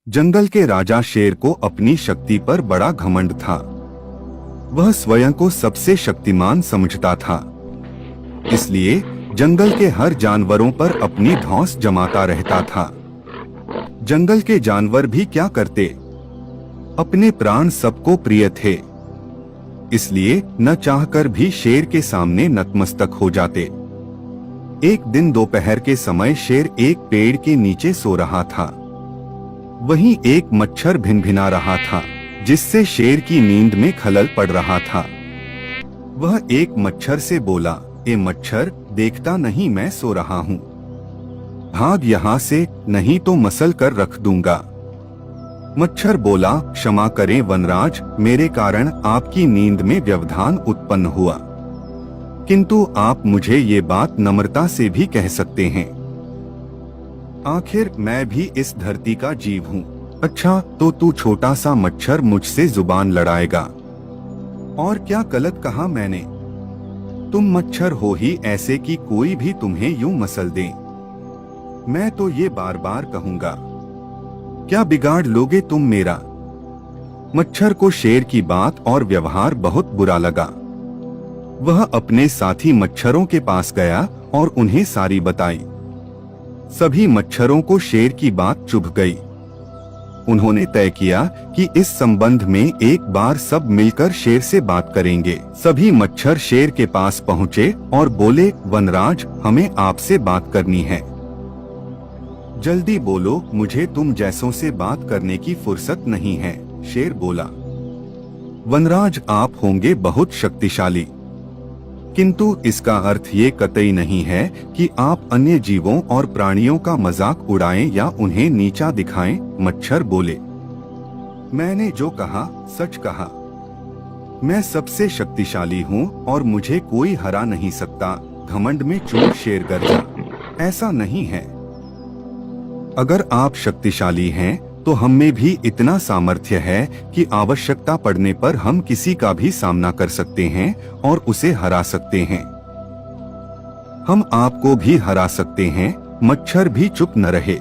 जंगल के राजा शेर को अपनी शक्ति पर बड़ा घमंड था। वह स्वयं को सबसे शक्तिमान समझता था, इसलिए जंगल के हर जानवरों पर अपनी धौंस जमाता रहता था। जंगल के जानवर भी क्या करते, अपने प्राण सबको प्रिय थे, इसलिए न चाहकर भी शेर के सामने नतमस्तक हो जाते। एक दिन दोपहर के समय शेर एक पेड़ के नीचे सो रहा था। वहीं एक मच्छर भिनभिना रहा था, जिससे शेर की नींद में खलल पड़ रहा था। वह एक मच्छर से बोला, ए मच्छर, देखता नहीं मैं सो रहा हूँ, भाग यहाँ से, नहीं तो मसल कर रख दूंगा। मच्छर बोला, क्षमा करें वनराज, मेरे कारण आपकी नींद में व्यवधान उत्पन्न हुआ, किंतु आप मुझे ये बात नम्रता से भी कह सकते हैं। आखिर मैं भी इस धरती का जीव हूँ। अच्छा, तो तू छोटा सा मच्छर मुझसे जुबान लड़ाएगा? और क्या गलत कहा मैंने? तुम मच्छर हो ही ऐसे कि कोई भी तुम्हें यूं मसल दे। मैं तो ये बार बार कहूंगा, क्या बिगाड़ लोगे तुम मेरा? मच्छर को शेर की बात और व्यवहार बहुत बुरा लगा। वह अपने साथी मच्छरों के पास गया और उन्हें सारी बताई। सभी मच्छरों को शेर की बात चुभ गई। उन्होंने तय किया कि इस संबंध में एक बार सब मिलकर शेर से बात करेंगे। सभी मच्छर शेर के पास पहुँचे और बोले, वनराज, हमें आपसे बात करनी है, जल्दी बोलो, मुझे तुम जैसों से बात करने की फुर्सत नहीं है। शेर बोला, वनराज, आप होंगे बहुत शक्तिशाली, किंतु इसका अर्थ ये कतई नहीं है कि आप अन्य जीवों और प्राणियों का मजाक उड़ाएं या उन्हें नीचा दिखाएं। मच्छर बोले, मैंने जो कहा सच कहा। मैं सबसे शक्तिशाली हूँ और मुझे कोई हरा नहीं सकता। घमंड में चूर शेर गर्जा। ऐसा नहीं है। अगर आप शक्तिशाली हैं तो हम में भी इतना सामर्थ्य है कि आवश्यकता पड़ने पर हम किसी का भी सामना कर सकते हैं और उसे हरा सकते हैं। हम आपको भी हरा सकते हैं। मच्छर भी चुप न रहे।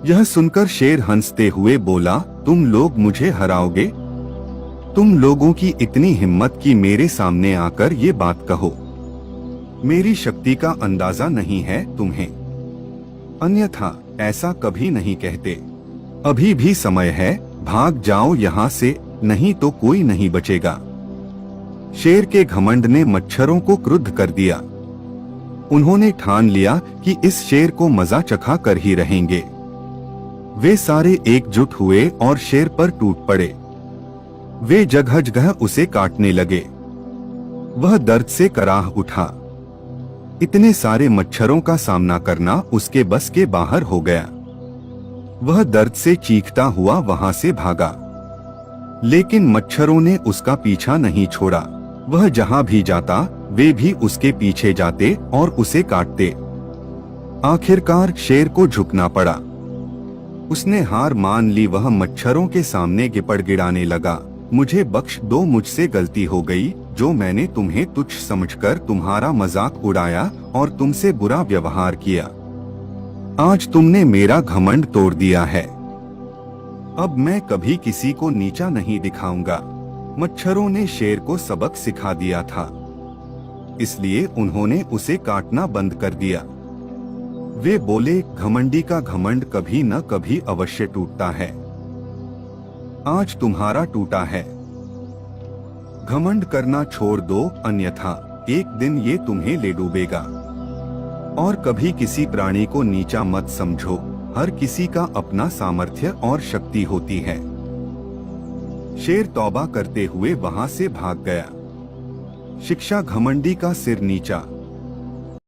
यह सुनकर शेर हंसते हुए बोला, तुम लोग मुझे हराओगे? तुम लोगों की इतनी हिम्मत कि मेरे सामने आकर ये बात कहो। मेरी शक्ति का अंदाजा नहीं है तुम्हें, अन्यथा ऐसा कभी नहीं कहते। अभी भी समय है, भाग जाओ यहाँ से, नहीं तो कोई नहीं बचेगा। शेर के घमंड ने मच्छरों को क्रुद्ध कर दिया। उन्होंने ठान लिया कि इस शेर को मजा चखा कर ही रहेंगे। वे सारे एकजुट हुए और शेर पर टूट पड़े। वे जगह जगह उसे काटने लगे। वह दर्द से कराह उठा। इतने सारे मच्छरों का सामना करना उसके बस के बाहर हो गया। वह दर्द से चीखता हुआ वहां से भागा, लेकिन मच्छरों ने उसका पीछा नहीं छोड़ा। वह जहां भी जाता वे भी उसके पीछे जाते और उसे काटते। आखिरकार शेर को झुकना पड़ा। उसने हार मान ली। वह मच्छरों के सामने गिड़गिड़ाने लगा, मुझे बख्श दो, मुझसे गलती हो गई, जो मैंने तुम्हें तुच्छ समझकर तुम्हारा मजाक उड़ाया और तुमसे बुरा व्यवहार किया। आज तुमने मेरा घमंड तोड़ दिया है। अब मैं कभी किसी को नीचा नहीं दिखाऊंगा। मच्छरों ने शेर को सबक सिखा दिया था, इसलिए उन्होंने उसे काटना बंद कर दिया। वे बोले, घमंडी का घमंड कभी न कभी अवश्य टूटता है। आज तुम्हारा टूटा है। घमंड करना छोड़ दो, अन्यथा एक दिन ये तुम्हें ले डूबेगा। और कभी किसी प्राणी को नीचा मत समझो। हर किसी का अपना सामर्थ्य और शक्ति होती है। शेर तौबा करते हुए वहां से भाग गया। शिक्षा घमंडी का सिर नीचा।